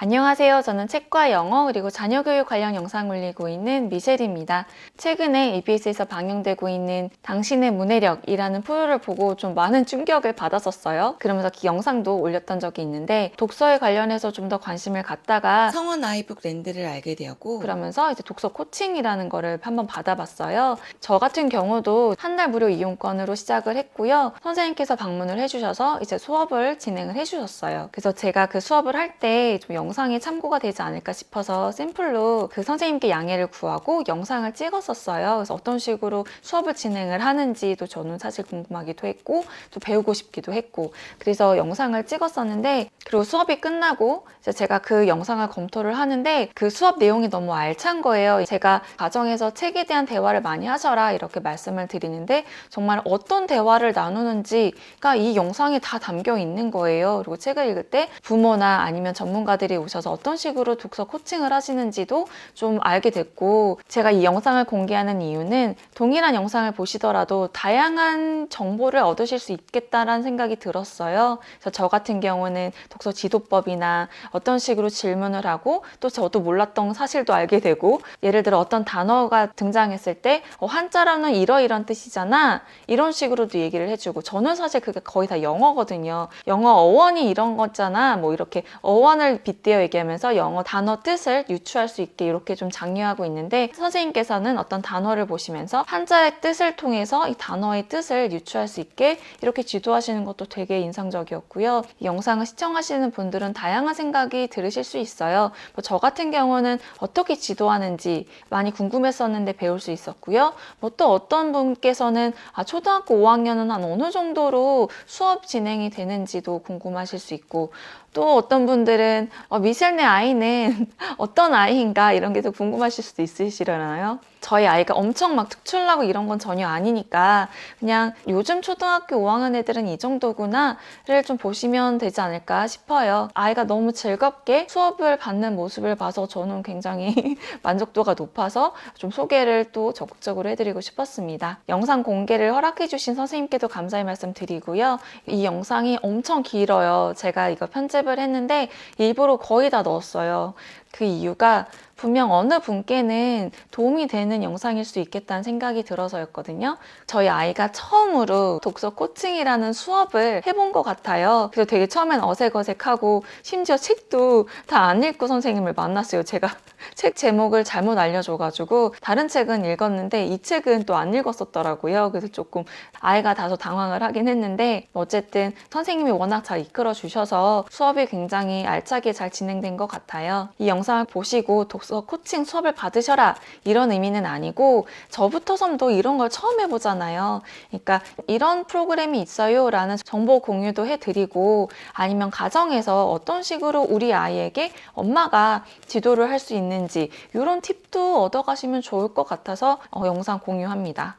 안녕하세요. 저는 책과 영어 그리고 자녀교육 관련 영상 올리고 있는 미셸입니다. 최근에 EBS에서 방영되고 있는 당신의 문해력이라는 프로를 보고 좀 많은 충격을 받았었어요. 그러면서 그 영상도 올렸던 적이 있는데 독서에 관련해서 좀 더 관심을 갖다가 성원 아이북 랜드를 알게 되었고, 그러면서 이제 독서 코칭이라는 거를 한번 받아봤어요. 저 같은 경우도 한 달 무료 이용권으로 시작을 했고요. 선생님께서 방문을 해주셔서 이제 수업을 진행을 해주셨어요. 그래서 제가 그 수업을 할 때 좀 영상이 참고가 되지 않을까 싶어서 샘플로 그 선생님께 양해를 구하고 영상을 찍었었어요. 그래서 어떤 식으로 수업을 진행을 하는지도 저는 사실 궁금하기도 했고 또 배우고 싶기도 했고 그래서 영상을 찍었었는데, 그리고 수업이 끝나고 이제 제가 그 영상을 검토를 하는데 그 수업 내용이 너무 알찬 거예요. 제가 가정에서 책에 대한 대화를 많이 하셔라 이렇게 말씀을 드리는데 정말 어떤 대화를 나누는지가 이 영상에 다 담겨 있는 거예요. 그리고 책을 읽을 때 부모나 아니면 전문가들이 오셔서 어떤 식으로 독서 코칭을 하시는지도 좀 알게 됐고, 제가 이 영상을 공개하는 이유는 동일한 영상을 보시더라도 다양한 정보를 얻으실 수 있겠다라는 생각이 들었어요. 그래서 저 같은 경우는 독서 지도법이나 어떤 식으로 질문을 하고 또 저도 몰랐던 사실도 알게 되고, 예를 들어 어떤 단어가 등장했을 때 한자로는 이러이런 뜻이잖아 이런 식으로도 얘기를 해주고, 저는 사실 그게 거의 다 영어거든요. 영어 어원이 이런 거잖아 뭐 이렇게 어원을 빗대어 얘기하면서 영어 단어 뜻을 유추할 수 있게 이렇게 좀 장려하고 있는데, 선생님께서는 어떤 단어를 보시면서 한자의 뜻을 통해서 이 단어의 뜻을 유추할 수 있게 이렇게 지도하시는 것도 되게 인상적이었고요. 이 영상을 시청하시는 분들은 다양한 생각이 들으실 수 있어요. 저 같은 경우는 어떻게 지도하는지 많이 궁금했었는데 배울 수 있었고요. 또 어떤 분께서는 초등학교 5학년은 한 어느 정도로 수업 진행이 되는지도 궁금하실 수 있고, 또 어떤 분들은 미셸네 아이는 어떤 아이인가 이런 게 더 궁금하실 수도 있으시려나요? 저희 아이가 엄청 막 특출나고 이런 건 전혀 아니니까 그냥 요즘 초등학교 5학년 애들은 이 정도구나를 좀 보시면 되지 않을까 싶어요. 아이가 너무 즐겁게 수업을 받는 모습을 봐서 저는 굉장히 만족도가 높아서 좀 소개를 또 적극적으로 해드리고 싶었습니다. 영상 공개를 허락해주신 선생님께도 감사의 말씀 드리고요. 이 영상이 엄청 길어요. 제가 이거 편집을 했는데 일부러 거의 다 넣었어요. 그 이유가 분명 어느 분께는 도움이 되는 영상일 수 있겠다는 생각이 들어서였거든요. 저희 아이가 처음으로 독서 코칭이라는 수업을 해본 것 같아요. 그래서 되게 처음엔 어색어색하고 심지어 책도 다 안 읽고 선생님을 만났어요. 제가 책 제목을 잘못 알려줘가지고 다른 책은 읽었는데 이 책은 또 안 읽었었더라고요. 그래서 조금 아이가 다소 당황을 하긴 했는데, 어쨌든 선생님이 워낙 잘 이끌어 주셔서 수업이 굉장히 알차게 잘 진행된 것 같아요. 이 영상을 보시고 독서 코칭 수업을 받으셔라 이런 의미는 아니고, 저부터선도 이런 걸 처음 해보잖아요. 그러니까 이런 프로그램이 있어요 라는 정보 공유도 해드리고, 아니면 가정에서 어떤 식으로 우리 아이에게 엄마가 지도를 할 수 있는지 이런 팁도 얻어가시면 좋을 것 같아서 영상 공유합니다.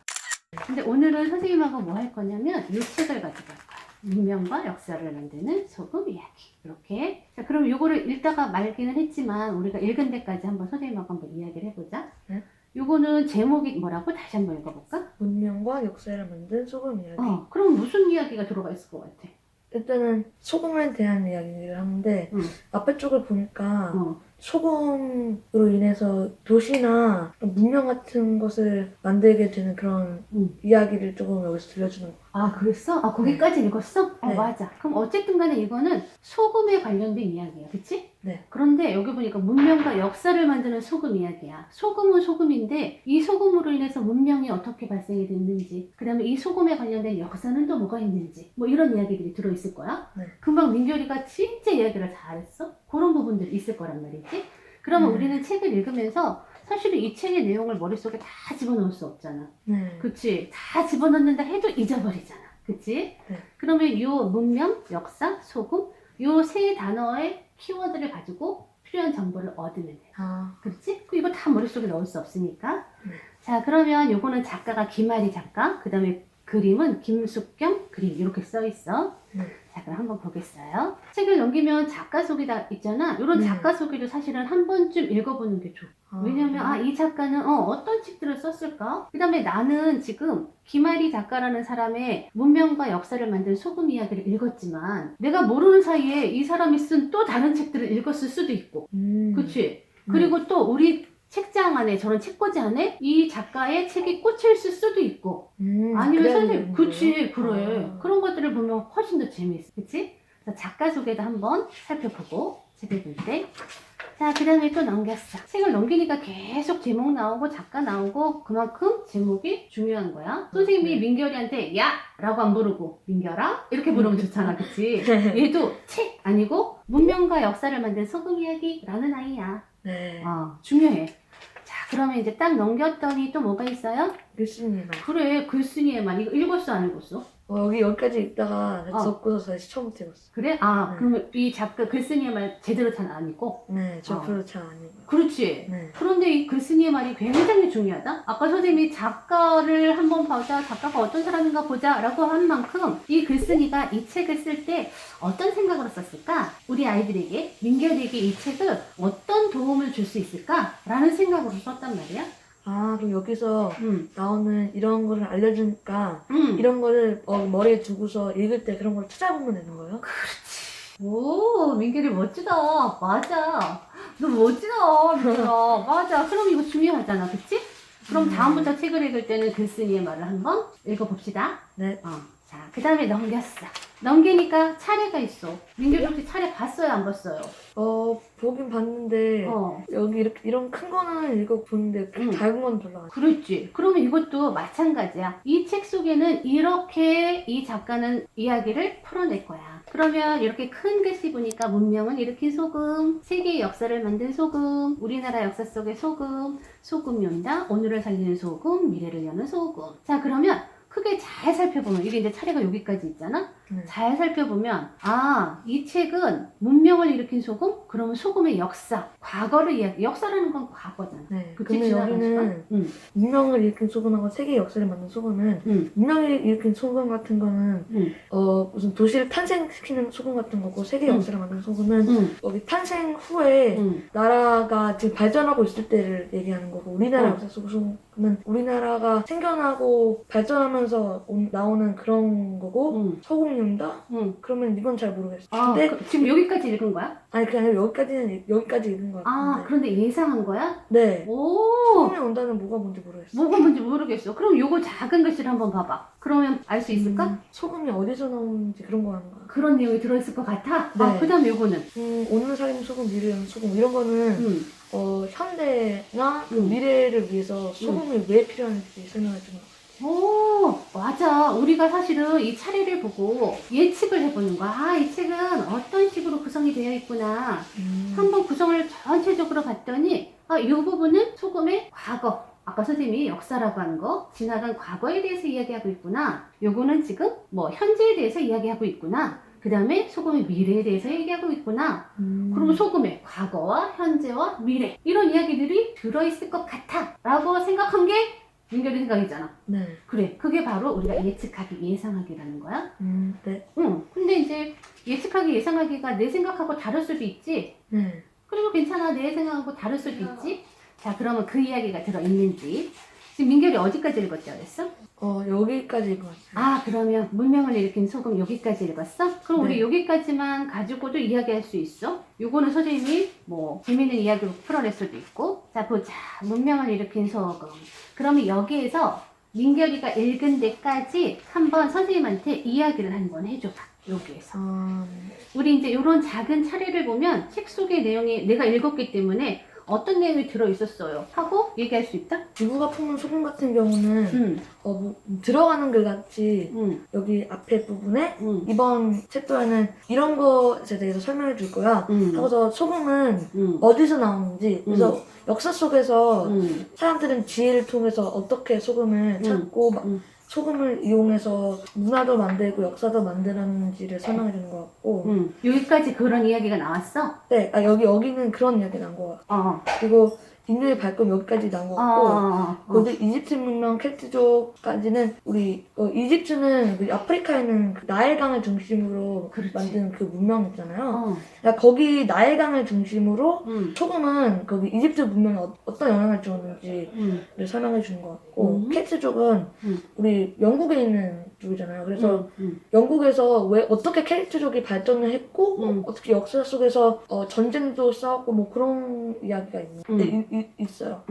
근데 오늘은 선생님하고 뭐 할 거냐면 이 책을 가지고 할 거야. 문명과 역사를 만드는 소금 이야기. 이렇게. 자, 그럼 요거를 읽다가 말기는 했지만 우리가 읽은 데까지 한번 선생님하고 한번 이야기를 해보자. 네? 요거는 제목이 뭐라고? 다시 한번 읽어볼까? 문명과 역사를 만든 소금 이야기. 그럼 무슨 이야기가 들어가 있을 것 같아? 일단은 소금에 대한 이야기를 하는데 응. 앞에 쪽을 보니까 어. 소금으로 인해서 도시나 문명 같은 것을 만들게 되는 그런 이야기를 조금 여기서 들려주는 거. 아, 그랬어? 아, 거기까지 읽었어? 네. 맞아. 그럼 어쨌든 간에 이거는 소금에 관련된 이야기야. 그치? 네. 그런데 여기 보니까 문명과 역사를 만드는 소금 이야기야. 소금은 소금인데 이 소금으로 인해서 문명이 어떻게 발생이 됐는지, 그 다음에 이 소금에 관련된 역사는 또 뭐가 있는지, 뭐 이런 이야기들이 들어있을 거야. 네. 금방 민결이가 진짜 이야기를 잘했어. 그런 부분들이 있을 거란 말이지. 그러면 우리는 책을 읽으면서 사실은 이 책의 내용을 머릿속에 다 집어넣을 수 없잖아. 네. 그치? 다 집어넣는다 해도 잊어버리잖아. 그치? 네. 그러면 요 문명, 역사, 소금 요 세 단어의 키워드를 가지고 필요한 정보를 얻으면 돼. 그렇지? 이거 다 머릿속에 넣을 수 없으니까. 네. 자, 그러면 요거는 작가가 김아리 작가, 그 다음에 그림은 김숙경 그림 이렇게 써 있어. 자, 그럼 한번 보겠어요. 책을 넘기면 작가 소개가 있잖아. 이런 작가 소개도 사실은 한 번쯤 읽어보는 게 좋아. 왜냐면 이 작가는 어떤 책들을 썼을까? 그 다음에 나는 지금 김아리 작가라는 사람의 문명과 역사를 만든 소금 이야기를 읽었지만 내가 모르는 사이에 이 사람이 쓴 또 다른 책들을 읽었을 수도 있고 그치? 그리고 또 우리 책장 안에 저런 책꽂이 안에 이 작가의 책이 꽂혀 있을 수도 있고 아니면 선생님 그치 그래 그런 것들을 보면 훨씬 더 재미있어 그치? 그래서 작가 소개도 한번 살펴보고 책을 볼 때 자, 그 다음에 또 넘겼어. 책을 넘기니까 계속 제목 나오고 작가 나오고 그만큼 제목이 중요한 거야. 선생님이 민결이한테 야! 라고 안 부르고 민결아? 이렇게 부르면 좋잖아. 그치? 얘도 책 아니고 문명과 역사를 만든 소금 이야기라는 아이야. 네. 중요해. 자, 그러면 이제 딱 넘겼더니 또 뭐가 있어요? 교수님. 그래, 글쓴이의 말. 이거 읽었어, 안 읽었어? 여기까지 읽다가 접고서 다시 처음부터 읽었어. 그래? 그러면 이 작가 글쓴이의 말 제대로 잘 안 읽고? 네, 저 별로 잘 안 읽어요. 그렇지. 네. 그런데 이 글쓴이의 말이 굉장히 중요하다. 아까 선생님이 작가를 한번 보자, 작가가 어떤 사람인가 보자 라고 한 만큼 이 글쓴이가 이 책을 쓸 때 어떤 생각으로 썼을까? 우리 아이들에게, 민결에게 이 책을 어떤 도움을 줄 수 있을까? 라는 생각으로 썼단 말이야. 그럼 여기서 나오는 이런 거를 알려주니까 이런 거를 머리에 두고서 읽을 때 그런 걸 찾아보면 되는 거예요? 오, 민결이 멋지다. 맞아. 너 멋지다. 민결아. 맞아. 그럼 이거 중요하잖아. 그치? 그럼 다음부터 책을 읽을 때는 글쓴이의 말을 한번 읽어봅시다. 네. 자, 그 다음에 넘겼어. 넘기니까 차례가 있어. 민결이 혹시 차례 봤어요? 안 봤어요? 보긴 봤는데 여기 이렇게 이런 큰 거는 읽어보는데 작은 건 별로 안 그렇지. 그러면 이것도 마찬가지야. 이 책 속에는 이렇게 이 작가는 이야기를 풀어낼 거야. 그러면 이렇게 큰 글씨 보니까 문명을 일으킨 소금, 세계의 역사를 만든 소금, 우리나라 역사 속의 소금, 소금이 온다, 오늘을 살리는 소금, 미래를 여는 소금. 자, 그러면 크게 잘 살펴보면 이게 이제 차례가 여기까지 있잖아. 잘 살펴보면 이 책은 문명을 일으킨 소금? 그러면 소금의 역사, 과거를 이야기. 역사라는 건 과거잖아. 네. 그치, 근데 여기는 문명을 일으킨 소금하고 세계의 역사를 만든 소금은 문명을 일으킨 소금 같은 거는 무슨 도시를 탄생시키는 소금 같은 거고 세계의 역사를 만든 소금은 여기 탄생 후에 나라가 지금 발전하고 있을 때를 얘기하는 거고 우리나라 역사 속 소금은 우리나라가 생겨나고 발전하면서 나오는 그런 거고 소금이 온다? 그러면 이건 잘 모르겠어. 근데 지금 여기까지 읽은 거야? 아니 그게 아니라 여기까지 읽은 거 같은데. 그런데 예상한 거야? 네. 오. 소금이 온다는 뭐가 뭔지 모르겠어. 뭐가 뭔지 모르겠어. 그럼 요거 작은 글씨를 한번 봐봐. 그러면 알 수 있을까? 소금이 어디서 나오는지 그런 거 하는 거야. 그런 내용이 들어있을 것 같아? 네. 그 다음에 요거는? 오늘 살림 소금, 미래는 소금 이런 거는 현대나 미래를 위해서 소금이 왜 필요한지 설명해 주는 거. 오, 맞아. 우리가 사실은 이 차례를 보고 예측을 해보는 거야. 이 책은 어떤 식으로 구성이 되어 있구나. 한번 구성을 전체적으로 봤더니 이 부분은 소금의 과거. 아까 선생님이 역사라고 하는 거, 지나간 과거에 대해서 이야기하고 있구나. 요거는 지금 현재에 대해서 이야기하고 있구나. 그 다음에 소금의 미래에 대해서 얘기하고 있구나. 그러면 소금의 과거와 현재와 미래 이런 이야기들이 들어있을 것 같아 라고 생각한 게 민결이 생각이잖아. 네. 그래, 그게 바로 우리가 예측하기, 예상하기라는 거야. 네. 근데 이제 예측하기, 예상하기가 내 생각하고 다를 수도 있지. 네. 그리고 괜찮아, 내 생각하고 다를 수도 있지. 자, 그러면 그 이야기가 들어있는지. 지금 민결이 어디까지 읽었다고 했어? 여기까지 읽었어요. 그러면 문명을 일으킨 소금 여기까지 읽었어? 그럼 우리 네. 여기까지만 가지고도 이야기할 수 있어? 요거는 선생님이 재밌는 이야기로 풀어낼 수도 있고. 자, 보자. 문명을 일으킨 소금. 그러면 여기에서 민결이가 읽은 데까지 한번 선생님한테 이야기를 한번 해줘봐. 여기에서. 우리 이제 요런 작은 차례를 보면 책 속의 내용이 내가 읽었기 때문에 어떤 내용이 들어있었어요 하고 얘기할 수 있다? 지구가 품은 소금 같은 경우는 들어가는 글 같이 여기 앞에 부분에 이번 챕터에는 이런 것에 대해서 설명해 줄 거야 하고서 소금은 어디서 나오는지 그래서 역사 속에서 사람들은 지혜를 통해서 어떻게 소금을 찾고 소금을 이용해서 문화도 만들고 역사도 만들었는지를 설명해 주는 것 같고 여기까지 그런 이야기가 나왔어? 네, 여기는 그런 이야기 나온 것 같고 어. 그리고 인류의 발권 여기까지 나온 것 같고 근데 이집트 문명 켈트족까지는 우리 이집트는 그 아프리카에 있는 그 나일강을 중심으로 그렇지. 만든 그 문명 있잖아요. 그러니까 거기 나일강을 중심으로 소금은 거기 이집트 문명에 어떤 영향을 주었는지를 설명해 주는 것 같고 켈트족은 우리 영국에 있는 족이잖아요. 그래서 영국에서 왜 어떻게 켈트족이 발전을 했고 어떻게 역사 속에서 전쟁도 싸웠고 뭐 그런 이야기가 있어요.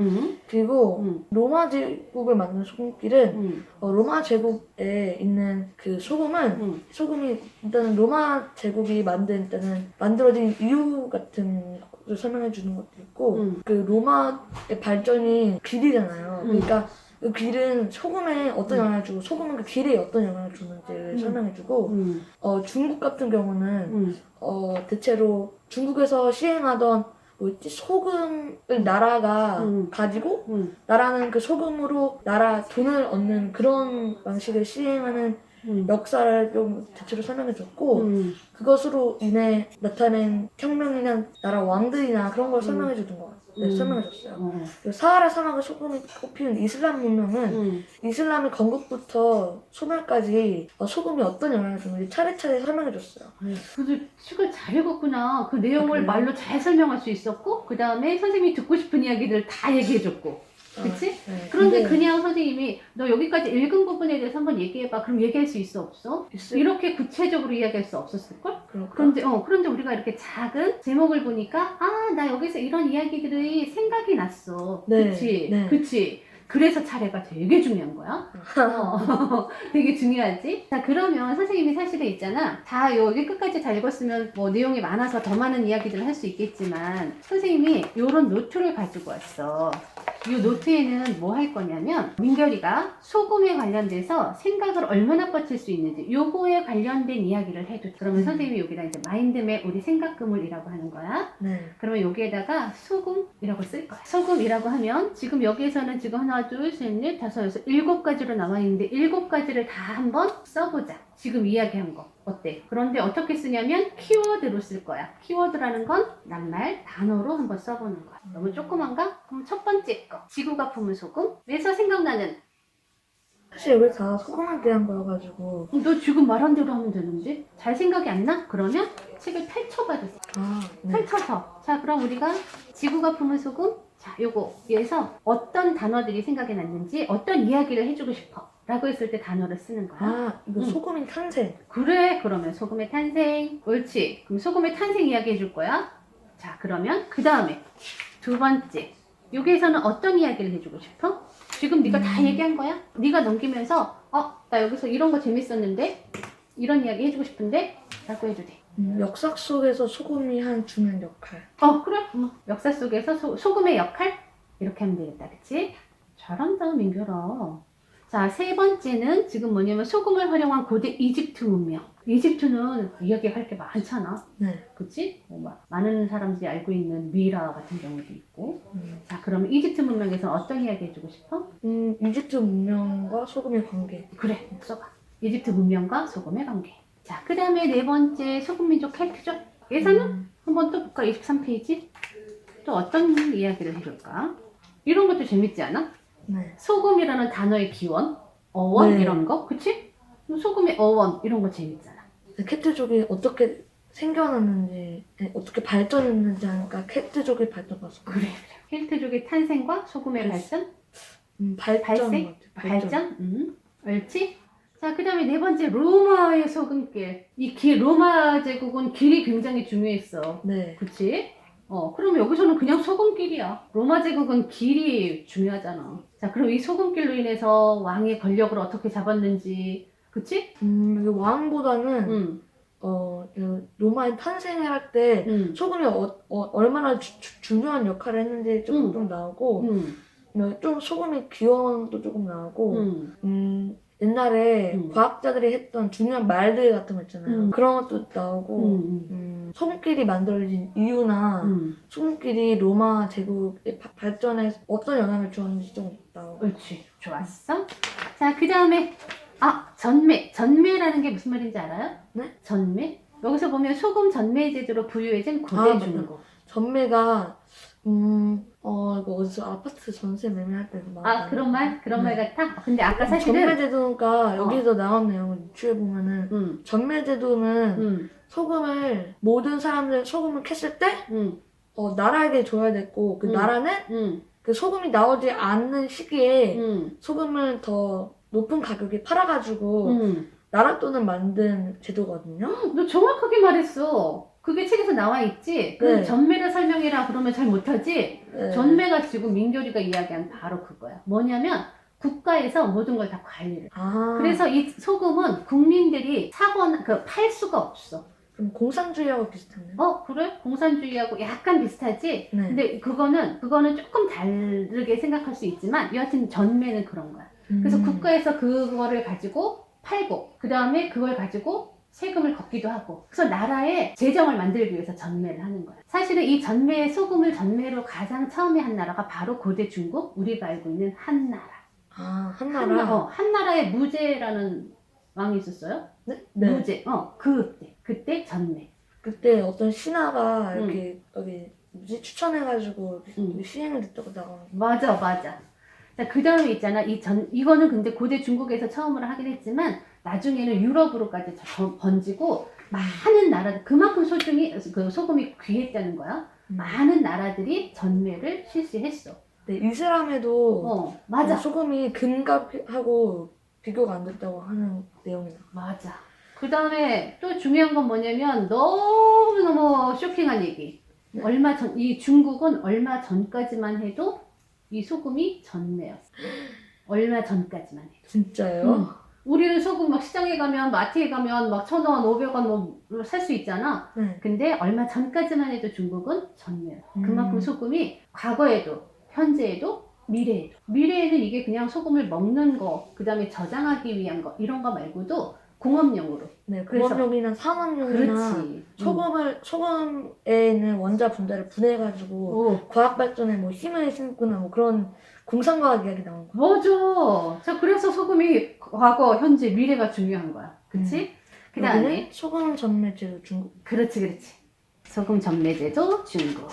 그리고 로마 제국을 만든 소금길은 로마 제국에 있는 그 소금이 일단은 로마 제국이 만들어진 이유 같은 것을 설명해 주는 것도 있고 그 로마의 발전이 길이잖아요. 그러니까 그 길은 소금에 어떤 영향을 주고 소금은 그 길에 어떤 영향을 주는지를 설명해주고 중국 같은 경우는 대체로 중국에서 시행하던 뭐였지? 소금을 나라가 가지고 나라는 그 소금으로 나라 돈을 얻는 그런 방식을 시행하는 역사를 좀 대체로 설명해줬고 그것으로 인해 나타낸 혁명이나 나라 왕들이나 그런 걸 설명해주는 것 같아요. 설명해줬어요. 그리고 사하라 사막의 소금이 꼽히는 이슬람 문명은 이슬람의 건국부터 소멸까지 소금이 어떤 영향을 주는지 차례차례 설명해줬어요. 그래도 책을 잘 읽었구나. 그 내용을 그래요? 말로 잘 설명할 수 있었고 그 다음에 선생님이 듣고 싶은 이야기들 다 얘기해줬고 그치? 네. 그런데 근데 그냥 선생님이 너 여기까지 읽은 부분에 대해서 한번 얘기해봐. 그럼 얘기할 수 있어 없어? 이렇게 구체적으로 이야기할 수 없었을걸? 그런데 우리가 이렇게 작은 제목을 보니까 나 여기서 이런 이야기들이 생각이 났어. 네, 그치? 네. 그치? 그래서 차례가 되게 중요한 거야. 되게 중요하지? 자, 그러면 선생님이 사실은 있잖아. 다 여기 끝까지 다 읽었으면 뭐 내용이 많아서 더 많은 이야기들을 할 수 있겠지만 선생님이 요런 노트를 가지고 왔어. 이 노트에는 뭐 할 거냐면 민결이가 소금에 관련돼서 생각을 얼마나 뻗칠 수 있는지 요거에 관련된 이야기를 해도 그러면 선생님이 여기다 이제 마인드맵 우리 생각 그물이라고 하는 거야. 네. 그러면 여기에다가 소금이라고 쓸 거야. 소금이라고 하면 지금 여기에서는 지금 하나, 둘, 셋, 넷, 다섯, 여섯, 7가지로 나와 있는데 7가지를 다 한번 써보자. 지금 이야기한 거. 어때? 그런데 어떻게 쓰냐면 키워드로 쓸 거야. 키워드라는 건 낱말, 단어로 한번 써보는 거야. 너무 조그만가? 그럼 첫 번째 거. 지구가 품은 소금. 그래서 생각나는. 사실 여기 다 소금에 대한 거여가지고 너 지금 말한 대로 하면 되는데? 잘 생각이 안 나? 그러면 책을 펼쳐봐도 돼. 네. 펼쳐서. 자, 그럼 우리가 지구가 품은 소금. 자, 요거에서 어떤 단어들이 생각이 났는지 어떤 이야기를 해주고 싶어. 라고 했을 때 단어를 쓰는 거야. 이거 소금의 탄생. 그래, 그러면 소금의 탄생. 옳지. 그럼 소금의 탄생 이야기 해줄 거야. 자, 그러면 그 다음에 두 번째. 여기에서는 어떤 이야기를 해주고 싶어? 지금 네가 다 얘기한 거야? 네가 넘기면서 나 여기서 이런 거 재밌었는데 이런 이야기 해주고 싶은데 라고 해도 돼. 역사 속에서 소금이 한 중요한 역할. 그래. 역사 속에서 소금의 역할? 이렇게 하면 되겠다. 그치? 잘한다, 민결아. 자, 세 번째는 지금 뭐냐면 소금을 활용한 고대 이집트 문명. 이집트는 이야기할 게 많잖아. 네. 그치? 많은 사람들이 알고 있는 미라 같은 경우도 있고. 자, 그러면 이집트 문명에서 어떤 이야기 해주고 싶어? 이집트 문명과 소금의 관계. 그래, 써봐. 이집트 문명과 소금의 관계. 자, 그 다음에 네 번째 소금민족 켈트족에서는 한번 또 볼까? 23페이지. 또 어떤 이야기를 해줄까? 이런 것도 재밌지 않아? 네. 소금이라는 단어의 기원, 어원 네. 이런 거, 그치? 소금의 어원 이런 거 재밌잖아. 켈트족이 어떻게 생겨났는지, 어떻게 발전했는지 하니까 켈트족의 발전과소. 그래. 켈트족의 탄생과 소금의 발전? 발전. 발전? 옳지? 자, 그 다음에 네 번째 로마의 소금길. 로마 제국은 길이 굉장히 중요했어. 네. 그치? 그럼 여기서는 그냥 소금길이야. 로마 제국은 길이 중요하잖아. 자, 그럼 이 소금길로 인해서 왕의 권력을 어떻게 잡았는지, 그치? 왕보다는 로마의 탄생을 할 때 소금이 얼마나 중요한 역할을 했는지 좀 나오고 좀 소금의 기원도 조금 나오고 옛날에 과학자들이 했던 중요한 말들 같은 거 있잖아요. 그런 것도 나오고 소금길이 만들어진 이유나 소금길이 로마 제국의 발전에 어떤 영향을 주었는지 좀 나오고. 옳지. 좋았어. 자, 그 다음에 전매. 전매라는 게 무슨 말인지 알아요? 네? 전매? 여기서 보면 소금 전매 제도로 부유해진 고대 맞다. 중국. 전매가 이거 어디서 아파트 전세 매매할 때 그런 말? 그런 말 네. 같아? 근데 아까 사실은 전매제도가 여기서 나온 내용을 유추해 보면은 전매제도는 소금을 모든 사람들 소금을 캤을 때 나라에게 줘야 됐고 그 나라는 그 소금이 나오지 않는 시기에 소금을 더 높은 가격에 팔아가지고 나라 돈을 만든 제도거든요. 너 정확하게 말했어. 그게 책에서 나와 있지? 그 네. 전매를 설명해라 그러면 잘 못하지? 네. 전매가 지금 민결이가 이야기한 바로 그거야. 뭐냐면 국가에서 모든 걸 다 관리를. 그래서 이 소금은 국민들이 사거나 팔 수가 없어. 그럼 공산주의하고 비슷하네요. 그래? 공산주의하고 약간 비슷하지? 네. 근데 그거는 조금 다르게 생각할 수 있지만 여하튼 전매는 그런 거야. 그래서 국가에서 그거를 가지고 팔고 그 다음에 그걸 가지고 세금을 걷기도 하고 그래서 나라의 재정을 만들기 위해서 전매를 하는 거야. 사실은 이 소금을 전매로 가장 처음에 한 나라가 바로 고대 중국, 우리가 알고 있는 한나라. 한나라. 한나라에 무제라는 왕이 있었어요. 네? 무제. 그때 전매. 그때 어떤 신하가 이렇게 여기 추천해가지고 시행을 했다고 나오는. 맞아. 자, 그 다음에 있잖아. 이거는 근데 고대 중국에서 처음으로 하긴 했지만 나중에는 유럽으로까지 번지고 많은 나라들 그만큼 소금이 귀했다는 거야. 많은 나라들이 전매를 실시했어. 네, 이슬람에도 맞아. 소금이 금값하고 비교가 안 됐다고 하는 내용이다. 맞아. 그 다음에 또 중요한 건 뭐냐면 너무너무 쇼킹한 얘기. 네. 이 중국은 얼마 전까지만 해도 이 소금이 전매였어. 얼마 전까지만 해도. 진짜요? 우리는 소금 막 시장에 가면 마트에 가면 막 1,000원, 500원 뭐 살 수 있잖아. 네. 근데 얼마 전까지만 해도 중국은 전매였어. 그만큼 소금이 과거에도 현재에도 미래에는 이게 그냥 소금을 먹는 거, 그 다음에 저장하기 위한 거 이런 거 말고도 공업용으로. 네, 그래서- 공업용이나 산업용이나 그렇지. 소금에 있는 원자 분자를 분해해가지고 과학 발전에 뭐 힘을 심거나 뭐 그런 공상과학 이야기 나온 거. 맞아. 자, 그래서 소금이 과거, 현재, 미래가 중요한 거야. 그치? 그 다음에 여기는 소금 전매제도 중국. 그렇지. 소금 전매제도 중국.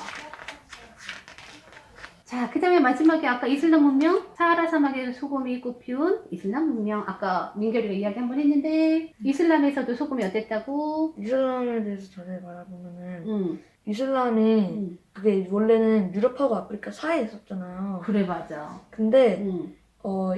자, 그 다음에 마지막에 아까 이슬람 문명, 사하라 사막에서 소금이 꽃피운 이슬람 문명. 아까 민결이가 이야기 한번 했는데 이슬람에서도 소금이 어땠다고? 이슬람에 대해서 전에 말해보면은 이슬람이 그게 원래는 유럽하고 아프리카 사이에 있었잖아요. 그래, 맞아. 근데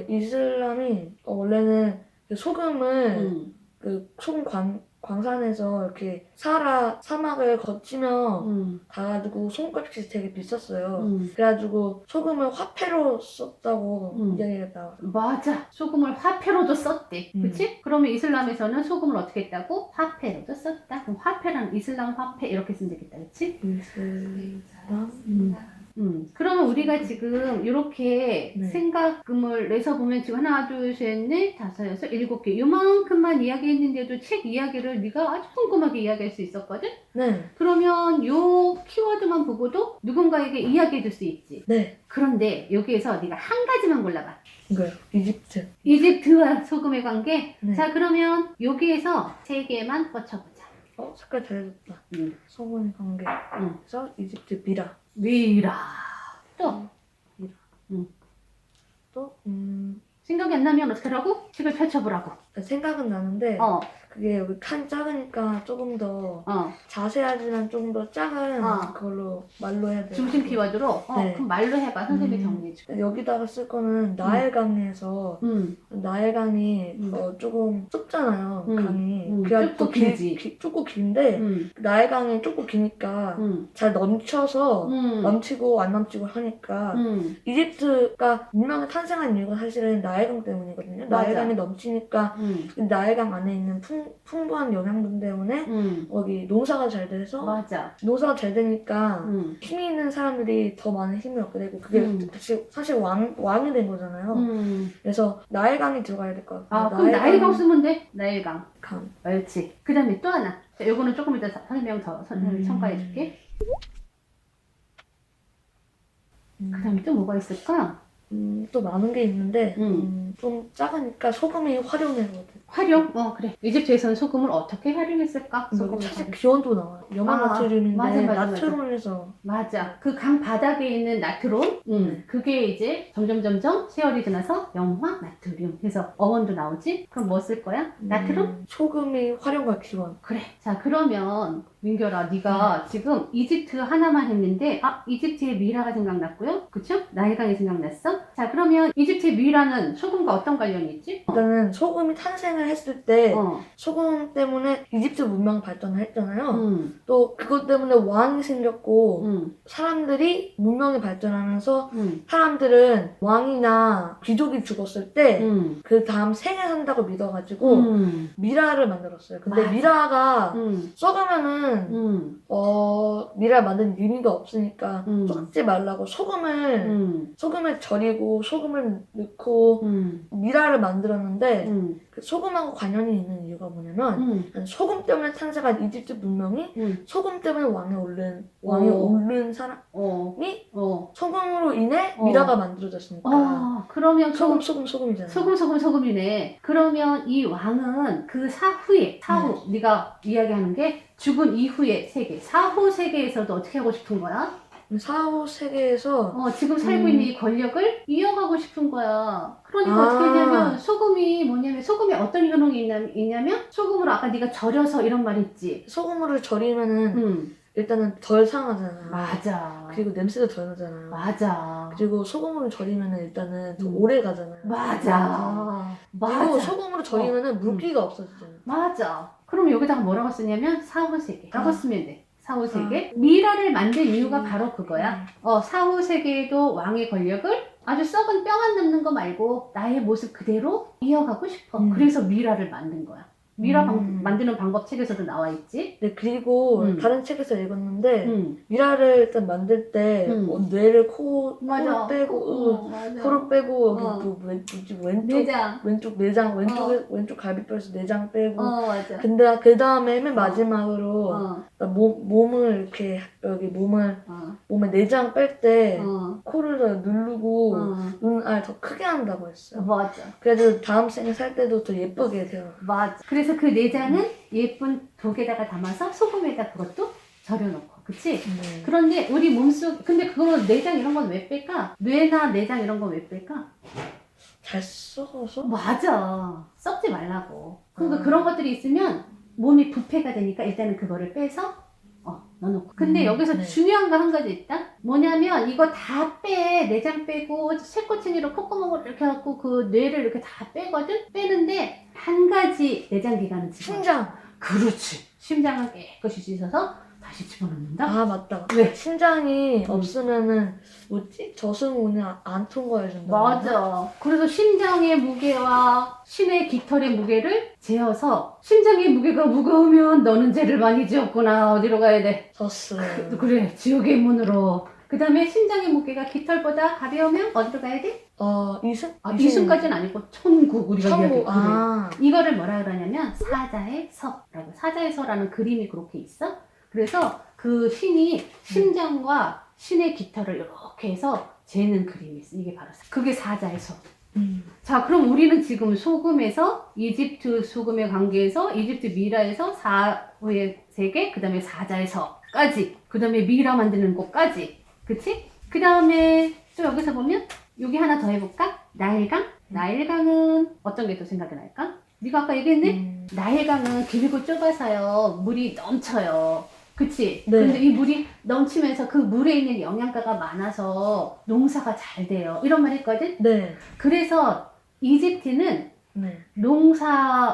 이슬람이 원래는 그 소금을 그 소금 광산에서 이렇게 사하라 사막을 거치며 가가지고 소금값이 되게 비쌌어요. 그래가지고 소금을 화폐로 썼다고 이야기가 나와요. 맞아. 소금을 화폐로도 썼대. 그치? 그러면 이슬람에서는 소금을 어떻게 했다고? 화폐로도 썼다. 그럼 화폐랑 이슬람 화폐 이렇게 쓰면 되겠다. 그치? 이슬람? 그러면 우리가 지금 이렇게 네. 생각금을 내서 보면 지금 하나, 둘, 셋, 넷, 다섯, 여섯, 일곱 개 요만큼만 이야기했는데도 책 이야기를 네가 아주 꼼꼼하게 이야기할 수 있었거든? 네. 그러면 요 키워드만 보고도 누군가에게 이야기해 줄 수 있지. 네. 그런데 여기에서 네가 한 가지만 골라봐. 이거요. 이집트. 이집트와 소금의 관계. 네. 자, 그러면 여기에서 세 개만 뻗쳐보자. 색깔 잘해줬다. 음. 소금 관계. 그래서 이집트 미라. 미라. 또 또 생각이 안 나면 어떻게 하라고? 책을 펼쳐보라고. 생각은 나는데 어. 그게 여기 칸이 작으니까 조금 더 어. 자세하지만 조금 더 작은 어. 그걸로 말로 해야 돼요. 중심 키워드로? 네. 그럼 말로 해봐. 선생님이 정리해줄게. 여기다가 쓸 거는 나일강에서 나일강이 조금 좁잖아요. 강이. 좁고 길지. 좁고 긴데 나일강이 좁고 기니까 잘 넘쳐서 넘치고 안 넘치고 하니까 이집트가 문명이 탄생한 이유가 사실은 나일강 때문이거든요. 맞아. 나일강이 넘치니까 나일강 안에 있는 풍부한 영양분 때문에 여기 농사가 잘 돼서 맞아. 농사가 잘 되니까 힘이 있는 사람들이 더 많은 힘을 얻게 되고 그게 사실 왕이 된 거잖아요. 그래서 나일강이 들어가야 될 것 같아요. 그럼 나일강 쓰면 돼. 나일강. 강. 옳지. 그 다음에 또 하나. 자, 요거는 조금 이따 설명 더 첨가해줄게. 그 다음에 또 뭐가 있을까? 또 많은 게 있는데 좀 작으니까 소금이 활용되거든. 활용? 그래. 이집트에서는 소금을 어떻게 활용했을까? 그리고 소금을 사실 활용. 비원도 나와요. 염화 나트륨인데 맞아. 나트륨에서 맞아. 그 강 바닥에 있는 나트론, 그게 이제 점점 세월이 지나서 염화 나트륨 해서 어원도 나오지? 그럼 뭐 쓸 거야? 나트륨? 소금이 활용과 기원. 그래. 자, 그러면 민결아, 네가 지금 이집트 하나만 했는데, 이집트의 미라가 생각났고요. 그쵸? 나일강이 생각났어? 자, 그러면 이집트의 미라는 소금과 어떤 관련이 있지? 일단은 소금이 탄생을 했을 때 어. 소금 때문에 이집트 문명 발전을 했잖아요. 음. 또 그것 때문에 왕이 생겼고 음. 사람들이 문명이 발전하면서 음. 사람들은 왕이나 귀족이 죽었을 때 음. 그 다음 생에 산다고 믿어가지고 미라를 만들었어요. 근데 맞아. 미라가 음. 썩으면은 미라를 만드는 의미가 없으니까 썩지 말라고 소금을 절이고 소금을 넣고 미라를 만들었는데 그 소금하고 관련이 있는 이유가 뭐냐면 소금 때문에 탄생한 이집트 문명이 소금 때문에 왕이 오른 사람이 소금으로 인해 미라가 만들어졌으니까 그러면 소금이잖아. 소금이네. 그러면 이 왕은 그 사후 네가 이야기하는 게 죽은 이후의 세계, 사후 세계에서도 어떻게 하고 싶은 거야? 사후 세계에서 지금 살고 있는 이 권력을 이어가고 싶은 거야. 그러니까 어떻게 하냐면 소금이 어떤 효능이 있냐면 소금으로 아까 네가 절여서 이런 말 있지. 소금으로 절이면은 일단은 덜 상하잖아. 맞아. 그리고 냄새도 덜 나잖아. 맞아. 그리고 소금으로 절이면은 일단은 더 오래 가잖아. 맞아. 그리고 소금으로 절이면은 물기가 없어지잖아. 맞아. 그럼 여기다가 뭐라고 쓰냐면 사후세계라고 쓰면 돼. 사후세계. 미라를 만든 이유가 바로 그거야. 사후세계에도 왕의 권력을 아주 썩은 뼈만 남는 거 말고 나의 모습 그대로 이어가고 싶어. 그래서 미라를 만든 거야. 미라 만드는 방법 책에서도 나와 있지. 네, 그리고 다른 책에서 읽었는데 미라를 일단 만들 때 뇌를 코로 빼고 코로 빼고 왼쪽 내장 왼쪽 갈비뼈에서 내장 빼고 맞아. 근데 그 다음에 맨 마지막으로 몸을 이렇게 여기 몸에 내장 뺄 때 코를 더 누르고 눈알 더 크게 한다고 했어요. 맞아. 그래도 다음 생에 살 때도 더 예쁘게 돼요. 맞아. 그래서 그 내장은 예쁜 독에다가 담아서 소금에다 그것도 절여놓고, 그치? 그런데 우리 몸속, 근데 그거 내장 이런 건 왜 뺄까? 뇌나 내장 이런 건 왜 뺄까? 잘 썩어서? 맞아. 썩지 말라고. 그러니까 그런 것들이 있으면 몸이 부패가 되니까 일단은 그거를 빼서 넣어놓고. 근데 여기서 중요한 거 한 가지 있다? 뭐냐면 이거 다 빼. 내장 빼고 쇠꼬챙이로 콧구멍을 이렇게 해갖고 그 뇌를 이렇게 다 빼거든? 빼는데 한 가지 내장 기관은 심장! 그렇지. 심장을 깨끗이 씻어서 다시 집어넣는다? 아 맞다. 왜? 심장이 없으면은 저승운이 안 통과해준다. 맞아. 그래서 심장의 무게와 신의 깃털의 무게를 재어서 심장의 무게가 무거우면 너는 죄를 많이 지었구나. 어디로 가야 돼? 저스. 그래. 지옥의 문으로. 그 다음에 심장의 무게가 깃털보다 가벼우면 어디로 가야 돼? 이승? 이승까지는 아니고 천국. 우리가 천국. 이야기. 이거를 뭐라 그러냐면 사자의 서라고. 사자의 서라는 그림이 그렇게 있어. 그래서 그 신이 심장과 신의 깃털을 이렇게 해서 재는 그림이 있어. 이게 바로 그게 사자의 서. 자, 그럼 우리는 지금 소금에서 이집트 소금의 관계에서 이집트 미라에서 사후의 세계, 그 다음에 사자의 서까지, 그 다음에 미라 만드는 곳까지, 그치? 그 다음에 또 여기서 보면 여기 하나 더 해볼까? 나일강? 나일강은 어떤 게 또 생각이 날까? 네가 아까 얘기했네? 나일강은 길고 좁아서요 물이 넘쳐요. 그치? 네. 근데 이 물이 넘치면서 그 물에 있는 영양가가 많아서 농사가 잘 돼요. 이런 말 했거든? 네. 그래서 이집트는 네.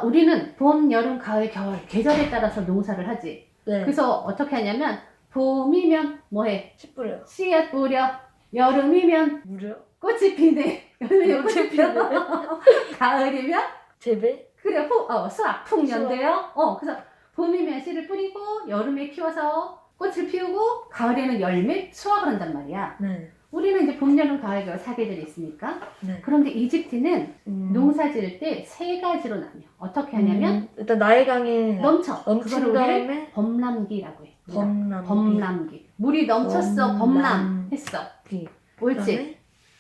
우리는 봄, 여름, 가을, 겨울 계절에 따라서 농사를 하지. 네. 그래서 어떻게 하냐면 봄이면 뭐해? 씨 뿌려. 씨앗 뿌려. 여름이면 무려? 꽃이 피네. 여름이면 꽃이 피네. 가을이면 재배? 그래 수확 풍년돼요. 그래서 봄이면 씨를 뿌리고 여름에 키워서 꽃을 피우고 가을에는 열매 수확을 한단 말이야. 네. 우리는 이제 봄, 여름, 가을, 겨울 사계절이 있으니까. 네. 그런데 이집트는 농사 지을 때 세 가지로 나뉘어. 어떻게 하냐면 일단 나일강에 넘친 넘친 다음에 범람기라고 해. 범람기. 범람기. 물이 넘쳤어. 범람했어. 옳지.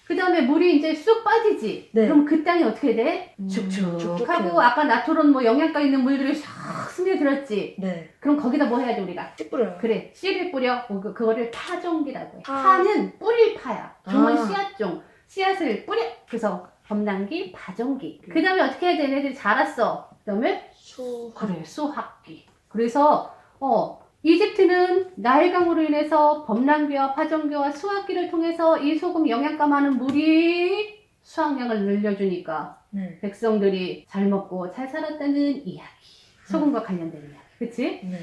그 다음에 물이 이제 쑥 빠지지. 네. 그럼 그 땅이 어떻게 돼? 축축해요. 축축하고 아까 나트론 뭐 영양가 있는 물들이 싹 스며들었지. 네. 그럼 거기다 뭐 해야 돼 우리가? 씨 뿌려요. 그래, 씨를 뿌려. 그거를 파종기라고 해. 파. 파는 뿌릴 파야. 종은 아. 씨앗종. 씨앗을 뿌려. 그래서 범람기, 파종기. 음. 그 다음에 어떻게 해야 돼? 얘네들이 자랐어. 그 다음에 그래, 수확기. 그래서 이집트는 나일강으로 인해서 범람기와 파종기와 수확기를 통해서 이 소금 영양가 많은 물이 수확량을 늘려주니까 네. 백성들이 잘 먹고 잘 살았다는 이야기. 소금과 관련된 이야기. 그치? 네.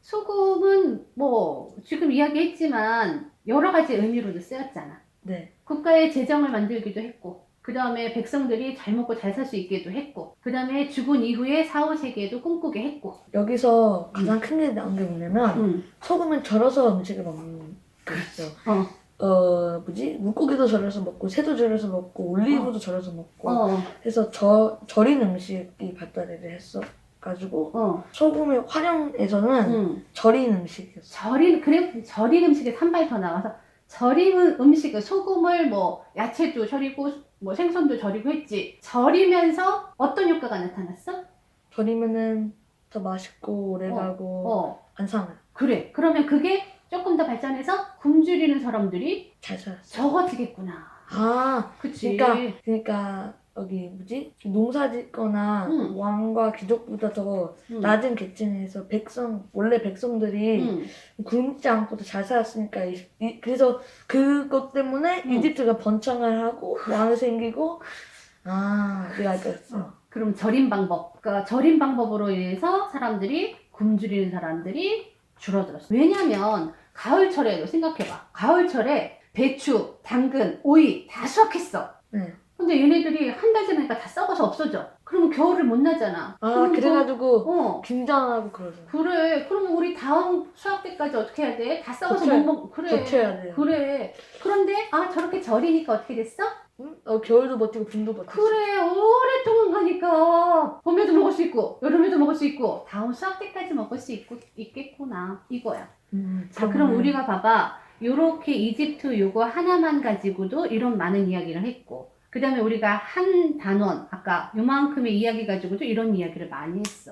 소금은 뭐 지금 이야기했지만 여러 가지 의미로도 쓰였잖아. 네. 국가의 재정을 만들기도 했고 그 다음에 백성들이 잘 먹고 잘 살 수 있게도 했고 그 다음에 죽은 이후에 4, 5세기에도 꿈꾸게 했고 여기서 가장 큰 게 나온 게 뭐냐면 소금을 절여서 음식을 먹는 게 있어. 물고기도 절여서 먹고 새도 절여서 먹고 올리브도 절여서 먹고 해서 절인 음식이 발달을 했어. 가지고 소금의 활용에서는 절인 음식이었어. 절인 음식에 3발 더 나와서 절인 음식, 소금을 뭐 야채도 절이고 뭐 생선도 절이고 했지. 절이면서 어떤 효과가 나타났어? 절이면은 더 맛있고 오래가고 안 상해. 그래. 그러면 그게 조금 더 발전해서 굶주리는 사람들이 잘 살았어. 적어지겠구나. 아, 그치. 그러니까 여기 농사 짓거나 왕과 귀족보다 더 낮은 계층에서 원래 백성들이 굶지 않고도 잘 살았으니까 그래서 그것 때문에 이집트가 번창을 하고 왕이 생기고 내가 알겠어. 그럼 절인 방법. 그러니까 절인 방법으로 인해서 굶주리는 사람들이 줄어들었어. 왜냐면 가을철에도 생각해봐. 가을철에 배추, 당근, 오이 다 수확했어. 네. 근데 얘네들이 한 달 지나니까 다 썩어서 없어져. 그러면 겨울을 못 나잖아. 그래가지고 긴장하고 그러죠. 그래. 그러면 우리 다음 수확 때까지 어떻게 해야 돼? 다 썩어서 버텨- 못 먹. 그래. 버텨야 돼요. 그래. 그런데 저렇게 절이니까 어떻게 됐어? 겨울도 버티고 봄도 버티고. 그래. 오랫동안 가니까 봄에도 먹을 수 있고 여름에도 먹을 수 있고 다음 수확 때까지 먹을 수 있겠구나. 이거야. 자, 그럼 우리가 봐봐. 요렇게 이집트 요거 하나만 가지고도 이런 많은 이야기를 했고 그 다음에 우리가 한 단원 아까 요만큼의 이야기 가지고도 이런 이야기를 많이 했어.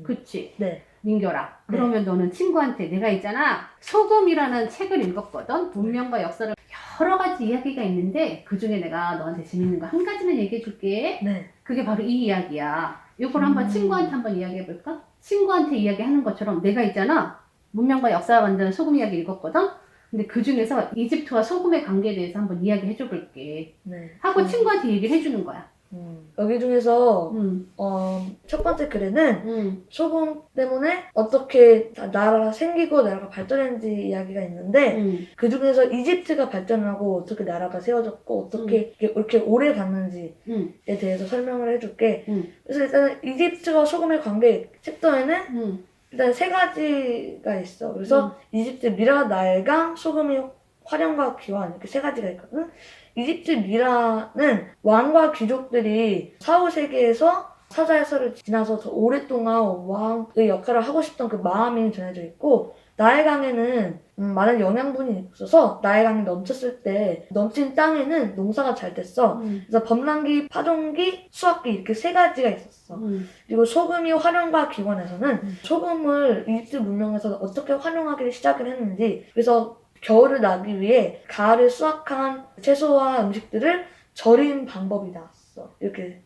그치? 네. 민결아, 그러면 너는 친구한테 내가 있잖아 소금이라는 책을 읽었거든. 문명과 역사를 여러 가지 이야기가 있는데 그 중에 내가 너한테 재밌는 거 한 가지만 얘기해 줄게. 네. 그게 바로 이 이야기야. 요걸 한번 친구한테 한번 이야기해 볼까? 친구한테 이야기하는 것처럼 내가 있잖아 문명과 역사가 만드는 소금 이야기 읽었거든. 근데 그 중에서 이집트와 소금의 관계에 대해서 한번 이야기해 줘 볼게. 네. 하고 친구한테 얘기를 해주는 거야. 여기 중에서 첫 번째 글에는 소금 때문에 어떻게 나라가 생기고 나라가 발전했는지 이야기가 있는데 그 중에서 이집트가 발전하고 어떻게 나라가 세워졌고 어떻게 이렇게 오래 갔는지에 대해서 설명을 해줄게. 그래서 일단 이집트와 소금의 관계 챕터에는 일단 3가지가 있어. 그래서 이집트 미라, 나일강, 소금의 활용과 기원 이렇게 3가지가 있거든. 이집트 미라는 왕과 귀족들이 4, 5세기에서 사자에서를 지나서 더 오랫동안 왕의 역할을 하고 싶던 그 마음이 전해져 있고 나일강에는 많은 영양분이 있어서 나일강이 넘쳤을 때 넘친 땅에는 농사가 잘 됐어. 그래서 범람기, 파종기, 수확기 이렇게 3가지가 있었어. 그리고 소금이 활용과 기원에서는 소금을 이집트 문명에서 어떻게 활용하기 시작을 했는지 그래서 겨울을 나기 위해 가을에 수확한 채소와 음식들을 절인 방법이 나왔어. 이렇게.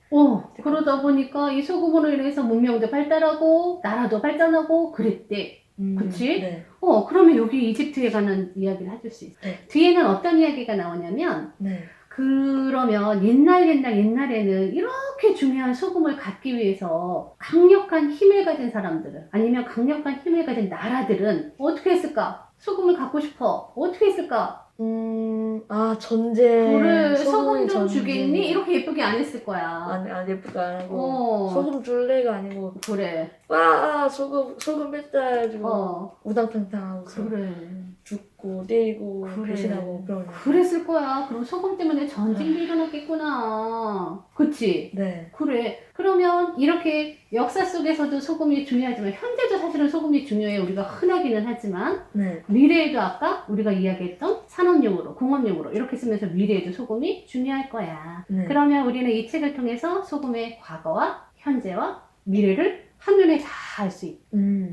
그러다 보니까 이 소금으로 인해서 문명도 발달하고 나라도 발전하고 그랬대. 그치? 네. 그러면 여기 이집트에 관한 이야기를 해줄 수 있어. 네. 뒤에는 어떤 이야기가 나오냐면 네. 그러면 옛날에는 이렇게 중요한 소금을 갖기 위해서 강력한 힘을 가진 사람들은 아니면 강력한 힘을 가진 나라들은 어떻게 했을까? 소금을 갖고 싶어. 어떻게 했을까? 전쟁. 그래, 소금 좀 전쟁. 주겠니? 이렇게 예쁘게 안 했을 거야. 안 예쁘게 안 하고 소금 줄래가 아니고 그래. 소금 뺐다 해가지고 우당탕탕하고 그래. 죽고 죽고 때리고 그래. 배신하고 그런. 그랬을 거야. 그럼 소금 때문에 전쟁도 일어났겠구나. 그치? 네. 그래. 그러면 이렇게 역사 속에서도 소금이 중요하지만 현재도 사실은 소금이 중요해. 우리가 흔하기는 하지만 네. 미래에도 아까 우리가 이야기했던 산업용으로, 공업용으로 이렇게 쓰면서 미래에도 소금이 중요할 거야. 네. 그러면 우리는 이 책을 통해서 소금의 과거와 현재와 미래를 한눈에 다 알 수 있다.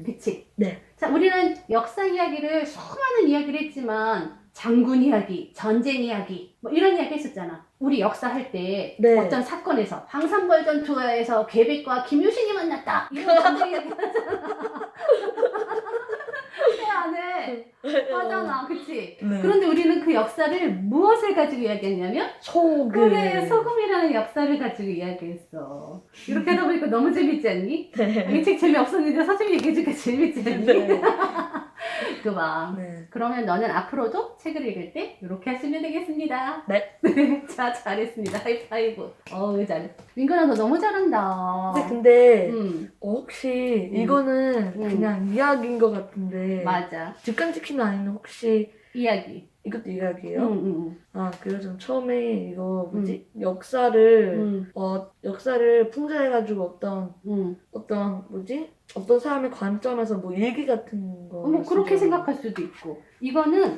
그치? 네. 자, 우리는 역사 이야기를 수많은 이야기를 했지만 장군 이야기, 전쟁 이야기 뭐 이런 이야기 했었잖아. 우리 역사 할 때 네. 어떤 사건에서 황산벌 전투에서 계백과 김유신이 만났다 이런 전쟁 이야기 하잖아. 안 해. 하잖아. 그치? 네. 그런데 우리는 그 역사를 무엇을 가지고 이야기했냐면 소금. 그래, 소금이라는 역사를 가지고 이야기했어. 이렇게 하다 보니까 너무 재밌지 않니? 네. 이 책 재미없었는데 선생님이 얘기해주니까 재밌지 않니? 네. 그 봐. 네. 그러면 너는 앞으로도 책을 읽을 때 이렇게 하시면 되겠습니다. 네. 자, 잘했습니다. 하이파이브. 어우, 잘했어. 민건아, 너 너무 잘한다. 근데 응, 혹시 이거는 그냥 이야기인 것 같은데 맞아. 뒷간치킨 아니면 혹시 이야기. 이것도 이야기예요? 응. 아, 그래서 전 처음에 이거 뭐지? 역사를 역사를 풍자해가지고 어떤 뭐지? 어떤 사람의 관점에서 뭐 일기 같은 거. 뭐 그렇게 생각할 수도 있고. 이거는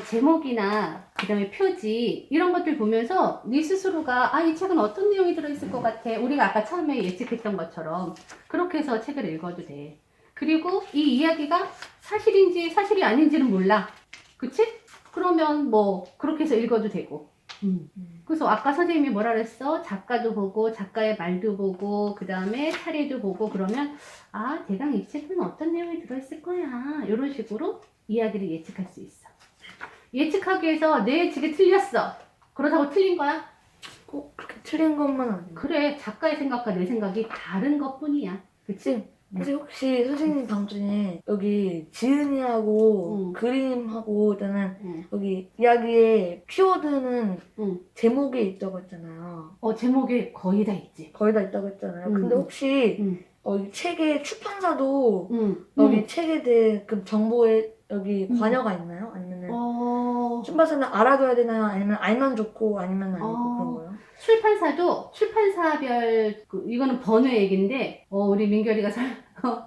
제목이나 그다음에 표지 이런 것들 보면서 네 스스로가 이 책은 어떤 내용이 들어있을 것 같아. 우리가 아까 처음에 예측했던 것처럼 그렇게 해서 책을 읽어도 돼. 그리고 이 이야기가 사실인지 사실이 아닌지는 몰라. 그치? 그러면 뭐 그렇게 해서 읽어도 되고. 그래서 아까 선생님이 뭐라 그랬어? 작가도 보고 작가의 말도 보고 그 다음에 사례도 보고 그러면 대강 이 책은 어떤 내용이 들어있을 거야. 이런 식으로 이야기를 예측할 수 있어. 예측하기 위해서 내 예측이 틀렸어. 그렇다고 틀린 거야? 꼭 그렇게 틀린 것만 아니고. 그래, 작가의 생각과 내 생각이 다른 것뿐이야. 그치? 근데 혹시 선생님 다음 주에 여기 지은이하고 그림하고 일단은 여기 이야기의 키워드는 제목에 있다고 했잖아요. 제목에 거의 다 있지. 거의 다 있다고 했잖아요. 근데 혹시 이 책의 출판사도 여기 책에 대해 그 정보에 여기 관여가 있나요? 아니면은 출판사는 알아둬야 되나요? 아니면 알면 좋고 아니면 아니고 그런 거요? 출판사도 출판사별 이거는 번호 얘기인데 우리 민결이가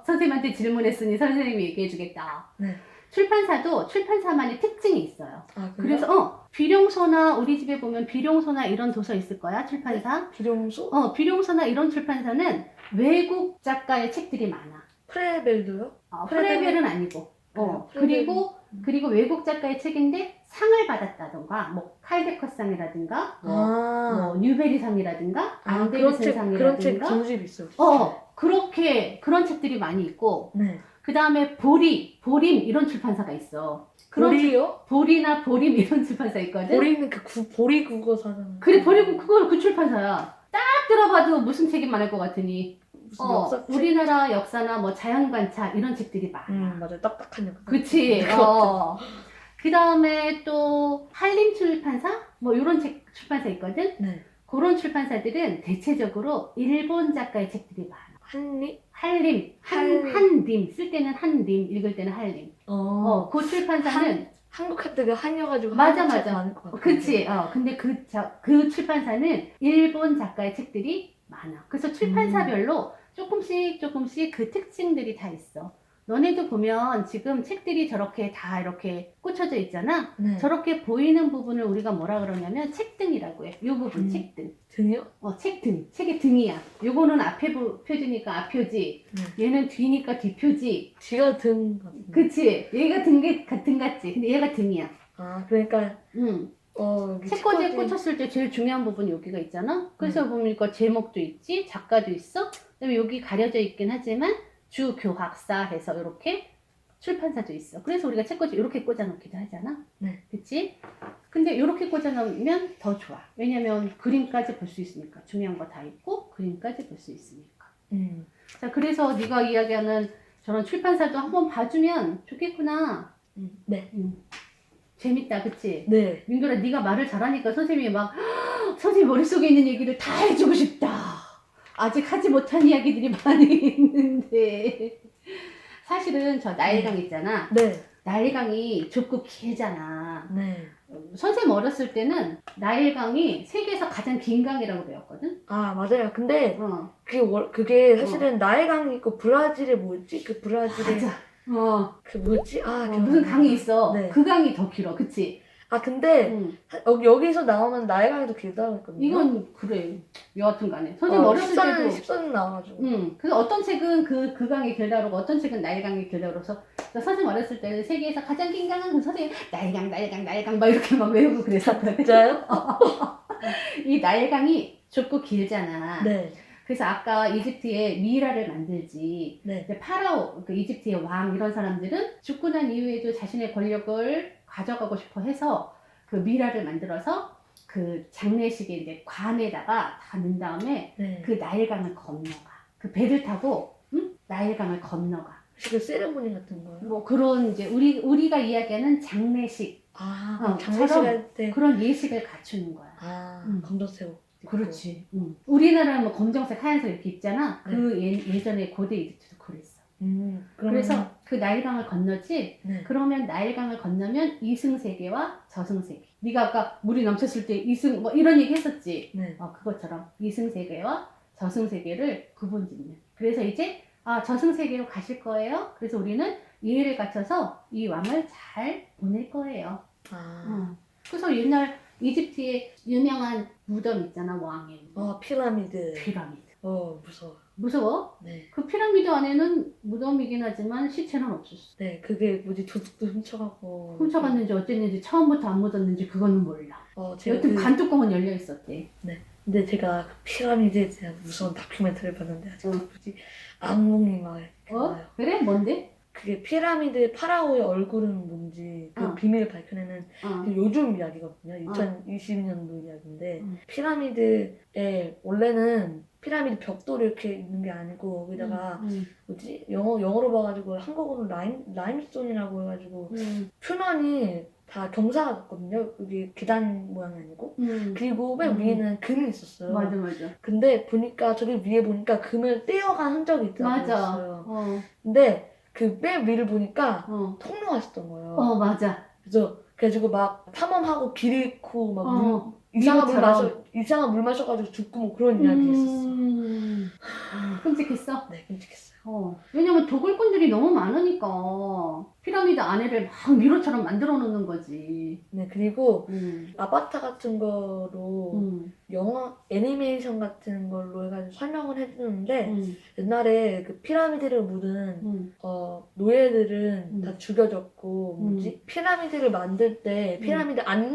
선생님한테 질문했으니 선생님이 얘기해 주겠다. 네. 출판사도 출판사만의 특징이 있어요. 그래요? 그래서 비룡소나 우리 집에 보면 비룡소나 이런 도서 있을 거야. 출판사. 비룡소? 비룡소나 이런 출판사는 외국 작가의 책들이 많아. 프레벨도요? 프레벨은 아니고. 그리고 외국 작가의 책인데 상을 받았다던가 뭐 칼데커상이라든가 뭐 뉴베리상이라든가 안데르센상이라든가 그런 책 전집이 있어요. 그렇게 그런 책들이 많이 있고 네. 그 다음에 보림 이런 출판사가 있어. 보리요? 보리나 보림 이런 출판사 있거든. 보리는 보리 국어사잖아요. 그래, 보리고 그거 그 출판사야. 딱 들어봐도 무슨 책이 많을 것 같으니. 무슨 역사책? 우리나라 역사나 뭐 자연관찰 이런 책들이 많아. 맞아요. 딱딱한 역사. 그치. 그 다음에 또 한림 출판사 뭐 이런 책 출판사 있거든. 네. 그런 출판사들은 대체적으로 일본 작가의 책들이 많아. 한림 쓸 때는 한림, 읽을 때는 한림. 그 출판사는 한국 학교가 한이어가지고 맞아. 많을 것 같아요. 그치. 근데 그 출판사는 일본 작가의 책들이 많아. 그래서 출판사별로 조금씩 그 특징들이 다 있어. 너네도 보면 지금 책들이 저렇게 다 이렇게 꽂혀져 있잖아. 네. 저렇게 보이는 부분을 우리가 뭐라 그러냐면 책등이라고 해. 요 부분 책등. 등이요? 책등. 책의 등이야. 요거는 앞에 표지니까 앞표지. 얘는 뒤니까 뒷표지. 뒤가 등 같은. 그치. 얘가 등 같지. 근데 얘가 등이야. 그러니까 책꽂이에 꽂혔을 때 제일 중요한 부분이 여기가 있잖아. 그래서 보니까 제목도 있지, 작가도 있어. 그다음에 여기 가려져 있긴 하지만 주 교학사 해서 이렇게 출판사도 있어. 그래서 우리가 책꽂이 이렇게 꽂아놓기도 하잖아. 네. 그치? 근데 이렇게 꽂아놓으면 더 좋아. 왜냐면 그림까지 볼 수 있으니까. 중요한 거 다 있고 그림까지 볼 수 있으니까. 자, 그래서 네가 이야기하는 저런 출판사도 한번 봐주면 좋겠구나. 네. 재밌다, 그치? 네. 민규라, 네가 말을 잘하니까 선생님이 막 선생님 머릿속에 있는 얘기를 다 해주고 싶다. 아직 하지 못한 이야기들이 많이 있는데 사실은 저 나일강 있잖아. 네. 나일강이 좁고 길잖아. 네. 선생님 어렸을 때는 나일강이 세계에서 가장 긴 강이라고 배웠거든. 아, 맞아요. 근데 어, 그게 사실은 나일강이 있고 브라질에 뭐였지? 그 브라질에 맞아. 어, 그 뭐였지? 아, 기억 무슨 안 나요. 강이 있어. 네. 그 강이 더 길어, 그치? 아, 근데 응. 여기서 나오면 나일강이 더 길다고 했거든요. 이건 그래. 여하튼간에 선생님 어렸을 때도. 14년 나와가지고. 응. 그 어떤 책은 그 강이 길다고 그러고 어떤 책은 나일강이 길다고 그래서 선생님 어렸을 때는 세계에서 가장 긴 강은 그 선생님 나일강 막 이렇게 막 외우고 그랬었거든. 진짜요? 이 나일강이 좁고 길잖아. 네. 그래서 아까 이집트에 미이라를 만들지. 네. 근데 파라오, 그 이집트의 왕 이런 사람들은 죽고 난 이후에도 자신의 권력을 가져가고 싶어 해서 그 미이라를 만들어서 그 장례식에 이제 관에다가 다 넣은 다음에 네. 그 나일강을 건너가. 그 배를 타고 나일강을 건너가. 그 세레모니 같은 거요? 뭐 그런 이제 우리가 이야기하는 장례식 아, 장례식 저런 할 때. 그런 예식을 갖추는 거야. 아, 음. 검정색. 그렇지. 우리나라는 뭐 검정색, 하얀색 이렇게 입잖아. 그 예전에 고대 이집트도 그랬어. 그러면, 그래서 그 나일강을 건너지. 네. 그러면 나일강을 건너면 이승세계와 저승세계. 네가 아까 물이 넘쳤을 때 이승 뭐 이런 얘기 했었지. 네. 그것처럼 이승세계와 저승세계를 구분짓는. 그래서 이제 저승세계로 가실 거예요. 그래서 우리는 예의를 갖춰서 이 왕을 잘 보낼 거예요. 아. 그래서 옛날 이집트의 유명한 무덤 있잖아, 왕의 무덤. 피라미드. 피라미드. 무서워. 무서워? 네. 그 피라미드 안에는 무덤이긴 하지만 시체는 없었어. 네, 그게 뭐지, 도둑도 훔쳐가고. 훔쳐갔는지 어쨌는지 처음부터 안 묻었는지 그거는 몰라. 제가 여튼 관뚜껑은 열려 있었대. 근데 제가 그 피라미드에 대한 무서운 다큐멘터리를 봤는데, 아직도 뭐지, 악몽이 막 이렇게 나와요. 그래? 뭔데? 그게 피라미드 파라오의 얼굴은 뭔지 그 비밀을 밝혀내는 그 요즘 이야기거든요. 2020년도 이야기인데 피라미드에 원래는 피라미드 벽돌이 이렇게 있는 게 아니고 거기다가 뭐지 영어로 봐가지고 한국어로 라임스톤이라고 해가지고 표면이 다 경사가 같거든요. 여기 계단 모양이 아니고 그리고 맨 위에는 금이 있었어요. 맞아. 근데 보니까 저기 위에 보니까 금을 떼어간 흔적이 있다고 맞아. 했어요. 근데 그 맨 위를 보니까 통로가 있었던 거예요. 맞아. 그래가지고 막 탐험하고 길 잃고 막 이상한 물 마셔가지고 죽고 뭐 그런 이야기 했었어. 끔찍했어? 네, 끔찍했어요. 왜냐면 도굴꾼들이 너무 많으니까 피라미드 안에를 막 미로처럼 만들어 놓는 거지. 네, 그리고 아바타 같은 거로 영화 애니메이션 같은 걸로 해가지고 설명을 해주는데 옛날에 그 피라미드를 묻은 노예들은 다 죽여졌고 뭐지 피라미드를 만들 때 피라미드 안에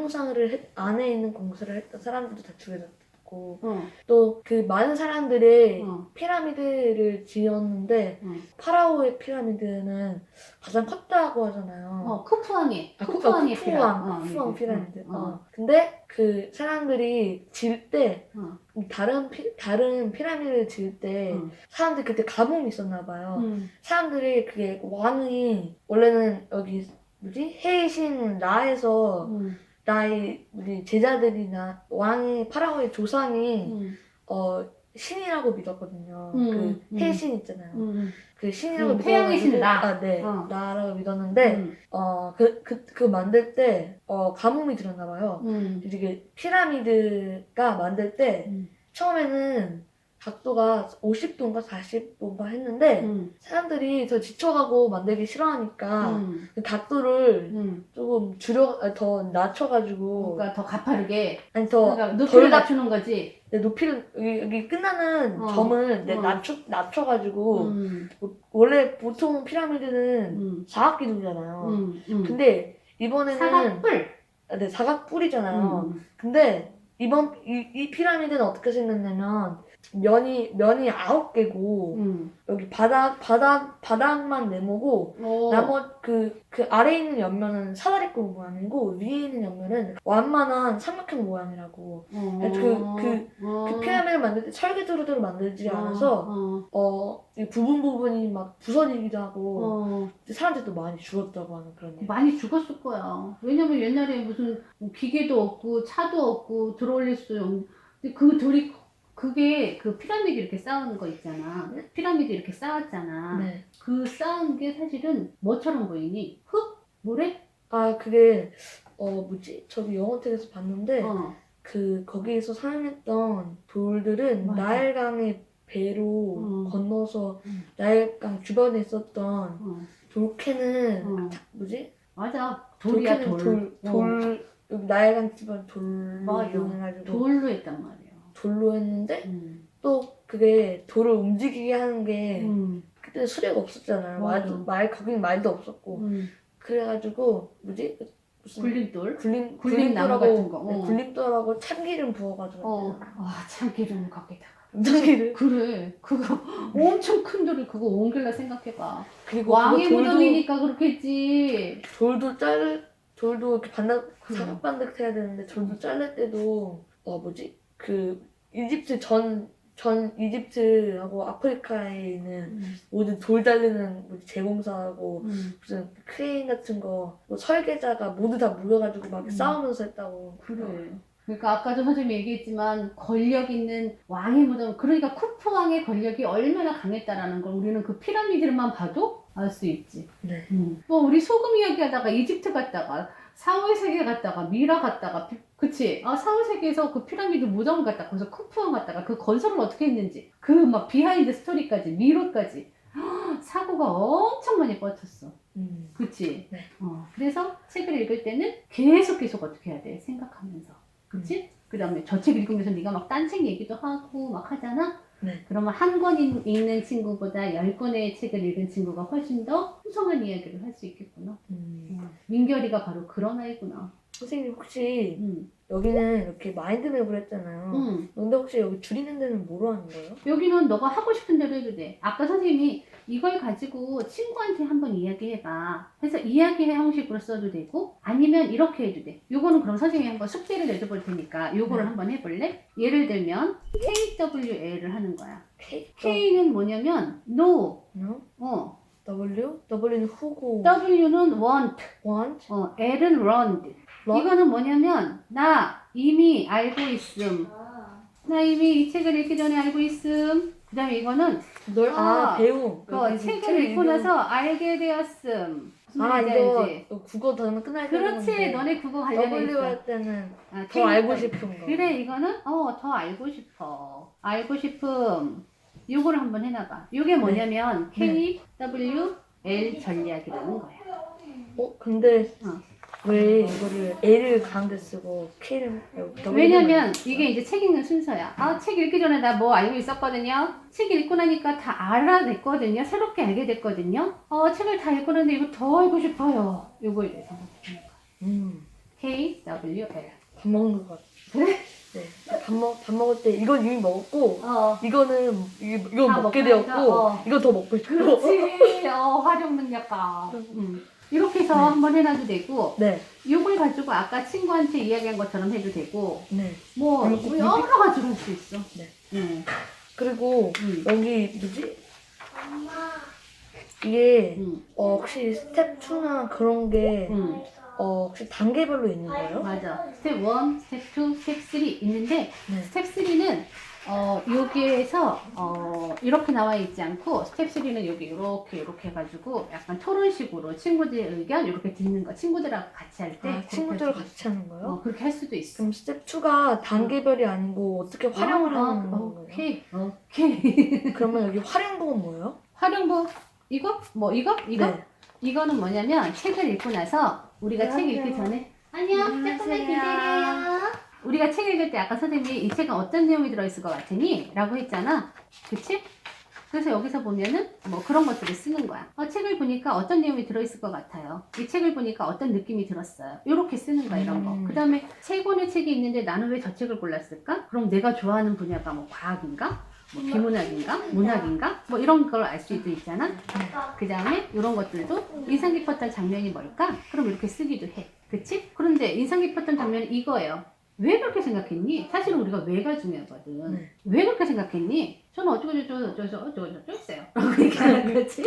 있는 공사를 했던 사람들도 다 죽여졌고 또 그 많은 사람들이 피라미드를 지었는데 파라오의 피라미드는 가장 컸다고 하잖아요. 쿠푸왕의 쿠푸왕 피라미드. 근데 그 사람들이 지을 때 다른 피라미드를 지을 때 사람들이 그때 가뭄이 있었나 봐요. 사람들이 그게 왕이 원래는 여기 뭐지 헤이신 라에서 나의 우리 제자들이나 왕이 파라오의 조상이 신이라고 믿었거든요. 그 해신 있잖아요. 그 신이라고 믿어. 태양의 신 라. 네, 라라고 믿었는데 그 만들 때 가뭄이 들었나 봐요. 이게 피라미드가 만들 때 처음에는 각도가 50도인가 40도인가 했는데 사람들이 더 지쳐가고 만들기 싫어하니까 그 각도를 조금 더 낮춰가지고 그러니까 더 가파르게 그러니까 높이를 낮추는 거지. 네, 높이를 여기 끝나는 점을 낮춰가지고 원래 보통 피라미드는 사각기둥이잖아요. 근데 이번에는 사각뿔. 네, 사각뿔이잖아요. 근데 이 피라미드는 어떻게 생겼냐면 면이 9개고 여기 바닥만 네모고 나머지 그 아래에 있는 옆면은 사다리꼴 모양이고 위에 있는 옆면은 완만한 삼각형 모양이라고. 그 피라미드를 만들 때 설계도를 만들지 않아서 이 부분이 막 부서지기도 하고 사람들도 많이 죽었다고 하는 그런 얘기. 많이 죽었을 거야. 왜냐면 옛날에 무슨 기계도 없고 차도 없고 들어올릴 수 없는. 근데 그게 그 피라미드 이렇게 쌓은 거 있잖아. 피라미드 이렇게 쌓았잖아. 네. 그 쌓은 게 사실은 뭐처럼 보이니? 흙? 뭐래? 아 그게 뭐지? 저기 영어책에서 봤는데 어. 그 거기에서 사용했던 돌들은 맞아. 나일강의 배로 건너서 나일강 주변에 있었던 돌캐는 뭐지? 맞아. 돌이야, 돌캐는 돌 여기 나일강 주변 돌로 맞아. 이용해가지고 돌로 했단 말이야. 돌로 했는데 또 그게 돌을 움직이게 하는 게 그때 수레가 없었잖아요. 맞아. 거기는 말도 없었고 그래가지고 뭐지? 무슨 굴림돌? 굴림돌하고 굴림나무 같은 거. 네, 굴림돌하고 참기름 부어가지고 참기름 거기다가. 참기름 그래. 그거 엄청 큰 돌을 그거 옮길라 생각해봐. 그리고 왕의 그거 무덤이니까 그렇게 했지. 돌도 이렇게 그래. 사각반듯 해야 되는데 돌도 자를 때도 뭐지? 그 이집트 전 이집트하고 아프리카에 있는 모든 돌 달리는 뭐지, 제공사하고 무슨 크레인 같은 거 뭐 설계자가 모두 다 모여가지고 막 싸우면서 했다고. 그래. 그러니까 아까도 선생님이 얘기했지만 권력 있는 왕의 무덤, 그러니까 쿠프 왕의 권력이 얼마나 강했다라는 걸 우리는 그 피라미드만 봐도 알 수 있지. 네. 뭐 우리 소금 이야기하다가 이집트 갔다가 4월 세계 갔다가 미라 갔다가 그치? 4월 세계에서 그 피라미드 무덤 갔다가 거기서 쿠프 왕 갔다가 그 건설을 어떻게 했는지 그 막 비하인드 스토리까지 미로까지 사고가 엄청 많이 뻗쳤어. 그치? 네. 그래서 책을 읽을 때는 계속 어떻게 해야 돼? 생각하면서. 그치? 그 다음에 저 책 읽으면서 네가 막 딴 책 얘기도 하고 막 하잖아? 네. 그러면 한 권 읽는 친구보다 10권의 책을 읽은 친구가 훨씬 더 풍성한 이야기를 할 수 있겠구나. 민결이가 바로 그런 아이구나. 선생님 혹시 여기는 이렇게 마인드맵을 했잖아요. 근데 혹시 여기 줄이는 데는 뭐로 하는 거예요? 여기는 너가 하고 싶은 대로 해도 돼. 아까 선생님이 이걸 가지고 친구한테 한번 이야기해봐. 해서 이야기의 형식으로 써도 되고 아니면 이렇게 해도 돼. 요거는 그럼 선생님이 한번 숙제를 내줘볼 테니까 요거를 네. 한번 해볼래? 예를 들면 KWL을 하는 거야. K? K는 뭐냐면 no. No? W? W는 who고 W는 want. want? L은 learned. Learn? 이거는 뭐냐면 나 이미 알고 있음. 나 이미 이 책을 읽기 전에 알고 있음. 그 다음에 이거는 배움. 책을 읽고 나서 알게 되었음. 무슨 말인지 이거 알지? 국어 단어 끝날 때 그렇지. 너네 그거 관련해 W 있어. 할 때는 아, 더 알고 싶은 거. 그래 이거는 더 알고 싶어. 알고 싶음. 요거를 한번 해놔봐. 요게 뭐냐면 네. KWL 전략이라는 거야. 근데 왜 이거를 L을 가운데 쓰고 K를 왜냐면 이게 이제 책 읽는 순서야. 책 읽기 전에 나 뭐 알고 있었거든요. 책 읽고 나니까 다 알아냈거든요. 새롭게 알게 됐거든요. 책을 다 읽고 났는데 이거 더 알고 싶어요. 요거에 대해서 생각하는 거야. KWL. 밥 먹는 것 같아. 그래? 네. 밥 먹을 때 이건 이미 먹었고 이건 다 먹게 먹고 되었고 나니까, 이거 더 먹고 싶고. 그렇지. 활용 능력가. 이렇게 해서 한번 해놔도 되고 네. 요걸 가지고 아까 친구한테 이야기한 것처럼 해도 되고 네. 뭐 여러 가지로 할 수 있어. 네. 그리고 여기 뭐지? 이게 혹시 스텝 2나 그런 게 혹시 단계별로 있는 거예요? 맞아. 스텝 1, 스텝 2, 스텝 3 있는데 네. 스텝 3는 여기에서 이렇게 나와 있지 않고 스텝 3는 여기 이렇게 해가지고 약간 토론식으로 친구들의 의견 이렇게 듣는 거 친구들하고 같이 할 때 친구들과 같이 하는 거예요? 그렇게 할 수도 있어. 그럼 스텝 2가 단계별이 아니고 어떻게 활용을 하는 거예요? 오케이. 그러면 여기 활용법은 뭐예요? 활용법 이거? 네. 이거는 뭐냐면 책을 읽고 나서 우리가 책 읽기 전에 안녕 조금만 기다려요. 우리가 책 읽을 때 아까 선생님이 이 책은 어떤 내용이 들어있을 것 같으니? 라고 했잖아. 그치? 그래서 여기서 보면은 뭐 그런 것들을 쓰는 거야. 책을 보니까 어떤 내용이 들어있을 것 같아요. 이 책을 보니까 어떤 느낌이 들었어요. 이렇게 쓰는 거야, 이런 거. 그 다음에 세 권의 책이 있는데 나는 왜 저 책을 골랐을까? 그럼 내가 좋아하는 분야가 뭐 과학인가? 뭐 비문학인가? 문학인가? 뭐 이런 걸 알 수도 있잖아. 그 다음에 이런 것들도 인상 깊었던 장면이 뭘까? 그럼 이렇게 쓰기도 해. 그치? 그런데 인상 깊었던 장면이 이거예요. 왜 그렇게 생각했니? 사실은 우리가 왜가 중요하거든. 네. 왜 그렇게 생각했니? 저는 어쩌고 했어요. 라고 얘기하는 거지.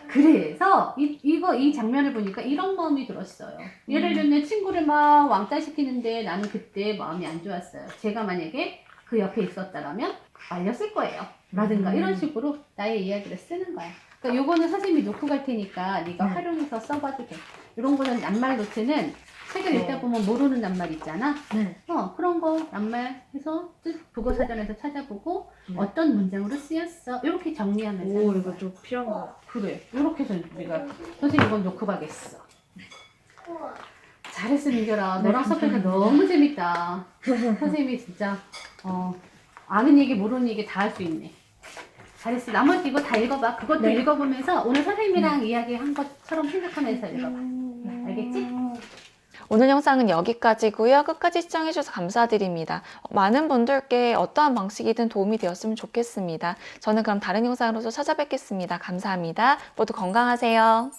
그래서 이 장면을 보니까 이런 마음이 들었어요. 예를 들면 친구를 막 왕따 시키는데 나는 그때 마음이 안 좋았어요. 제가 만약에 그 옆에 있었다라면 말렸을 거예요. 라든가 이런 식으로 나의 이야기를 쓰는 거야. 그러니까 요거는 선생님이 놓고 갈 테니까 네가 네. 활용해서 써봐도 돼. 이런 거는 낱말 노트는 책을 읽다 보면 모르는 낱말 있잖아. 네. 그런 거 낱말해서 국어사전에서 찾아보고 어떤 문장으로 쓰였어. 이렇게 정리하면서. 오, 하는 이거 거야. 좀 필요한 거. 그래. 이렇게 해서 우리가 선생님 이건 놓고 가겠어. 잘했어 민결아. 너랑 네, 수업하니까 감사합니다. 너무 재밌다. 선생님이 진짜 아는 얘기 모르는 얘기 다 할 수 있네. 잘했어. 나머지 이거 다 읽어봐. 그것도 네. 읽어보면서 오늘 선생님이랑 이야기한 것처럼 생각하면서 읽어봐. 알겠지? 오늘 영상은 여기까지고요. 끝까지 시청해주셔서 감사드립니다. 많은 분들께 어떠한 방식이든 도움이 되었으면 좋겠습니다. 저는 그럼 다른 영상으로 또 찾아뵙겠습니다. 감사합니다. 모두 건강하세요.